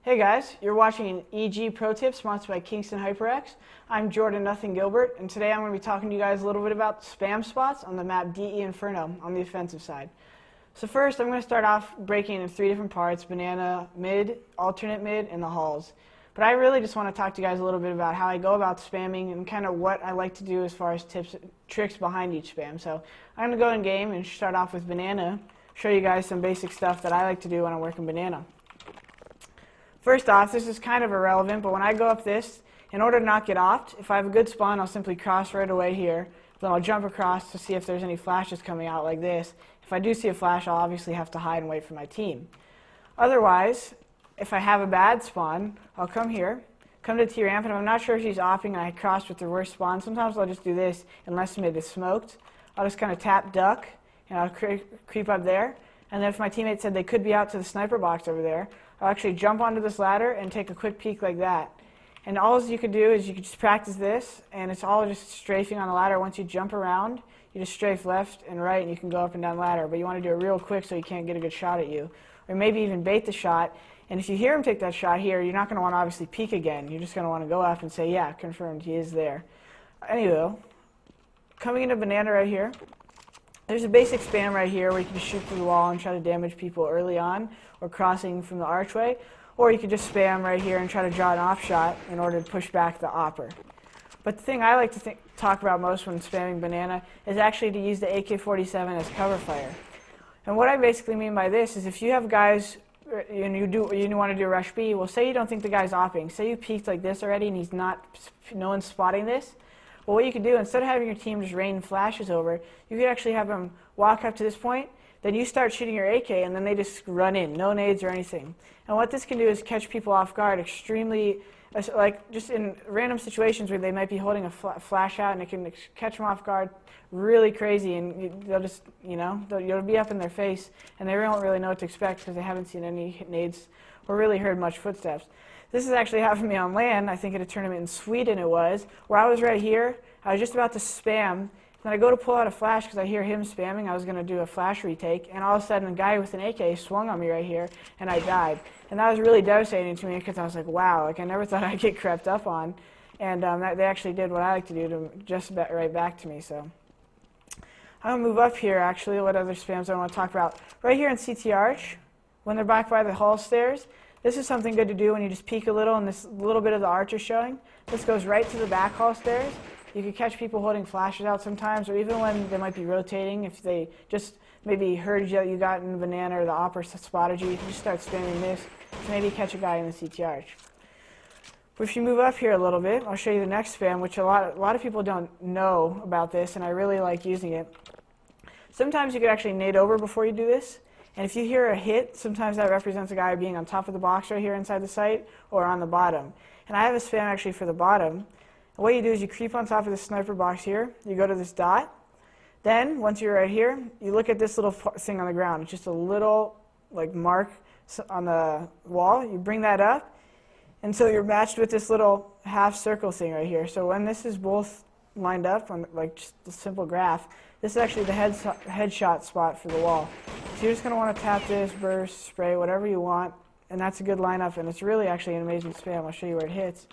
Hey guys, you're watching an EG Pro Tip sponsored by Kingston HyperX. I'm Jordan Nothing Gilbert, and today I'm going to be talking to you guys a little bit about spam spots on the map DE Inferno on the offensive side. So first, I'm going to start off breaking into three different parts: banana, mid, alternate mid, and the halls. But I really just want to talk to you guys a little bit about how I go about spamming and kind of what I like to do as far as tips, tricks behind each spam. So I'm going to go in game and start off with banana, show you guys some basic stuff that I like to do when I'm working banana. First off, this is kind of irrelevant, but when I go up this, in order to not get offed, if I have a good spawn, I'll simply cross right away here. Then I'll jump across to see if there's any flashes coming out like this. If I do see a flash, I'll obviously have to hide and wait for my team. Otherwise, if I have a bad spawn, I'll come here, come to T-ramp, and if I'm not sure if she's offing and I crossed with the worst spawn, sometimes I'll just do this unless mid is smoked. I'll just kind of tap duck, and I'll creep up there. And then if my teammate said they could be out to the sniper box over there, I'll actually jump onto this ladder and take a quick peek like that. And all you could do is you could just practice this, and it's all just strafing on the ladder. Once you jump around, you just strafe left and right, and you can go up and down the ladder. But you want to do it real quick so he can't get a good shot at you. Or maybe even bait the shot. And if you hear him take that shot here, you're not going to want to obviously peek again. You're just going to want to go up and say, yeah, confirmed, he is there. Anyway, coming into banana right here, there's a basic spam right here where you can just shoot through the wall and try to damage people early on, or crossing from the archway, or you could just spam right here and try to draw an off shot in order to push back the opper. But the thing I like to talk about most when spamming banana is actually to use the AK-47 as cover fire. And what I basically mean by this is if you have guys and you want to do rush B, well, say you don't think the guy's opping, say you peeked like this already and no one's spotting this. Well, what you could do, instead of having your team just rain flashes over, you could actually have them walk up to this point, then you start shooting your AK, and then they just run in, no nades or anything. And what this can do is catch people off guard extremely, like just in random situations where they might be holding a flash out, and it can catch them off guard really crazy, and they'll just, you'll be up in their face, and they won't really know what to expect because they haven't seen any nades or really heard much footsteps. This has actually happened to me on LAN, I think at a tournament in Sweden it was, where I was right here, I was just about to spam, then I go to pull out a flash because I hear him spamming, I was going to do a flash retake, and all of a sudden a guy with an AK swung on me right here, and I died. And that was really devastating to me because I was like, wow, like I never thought I'd get crept up on, and they actually did what I like to do to just right back to me. So I'm going to move up here actually, what other spams I want to talk about. Right here in CT Arch, when they're back by the hall stairs, this is something good to do when you just peek a little and this little bit of the arch is showing. This goes right to the back hall stairs. You can catch people holding flashes out sometimes, or even when they might be rotating, if they just maybe heard you got in the banana or the opper spotted you, you can just start spamming this to maybe catch a guy in the CT Arch. But if you move up here a little bit, I'll show you the next spam, which a lot of people don't know about this, and I really like using it. Sometimes you could actually nade over before you do this. And if you hear a hit, sometimes that represents a guy being on top of the box right here inside the site or on the bottom. And I have a spam actually for the bottom. And what you do is you creep on top of the sniper box here. You go to this dot. Then, once you're right here, you look at this little thing on the ground. It's just a little mark on the wall. You bring that up. And so you're matched with this little half circle thing right here. So when this is both lined up on just a simple graph, this is actually the headshot spot for the wall. So you're just going to want to tap this, burst, spray, whatever you want, and that's a good lineup, and it's really actually an amazing spam. I'll show you where it hits.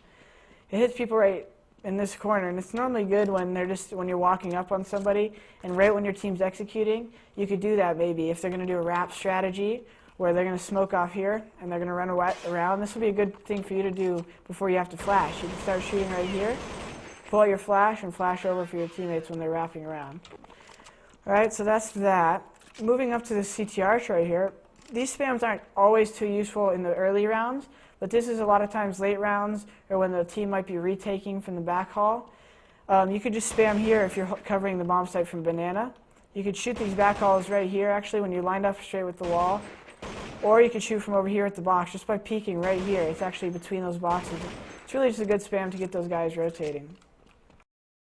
It hits people right in this corner, and it's normally good when you're walking up on somebody, and right when your team's executing, you could do that maybe if they're going to do a wrap strategy where they're going to smoke off here and they're going to run around. This will be a good thing for you to do before you have to flash. You can start shooting right here, pull out your flash, and flash over for your teammates when they're wrapping around. All right, so that's that. Moving up to the CT Arch right here, these spams aren't always too useful in the early rounds, but this is a lot of times late rounds or when the team might be retaking from the back hall. You could just spam here if you're covering the bomb site from banana. You could shoot these back halls right here actually when you're lined up straight with the wall, or you could shoot from over here at the box just by peeking right here. It's actually between those boxes. It's really just a good spam to get those guys rotating.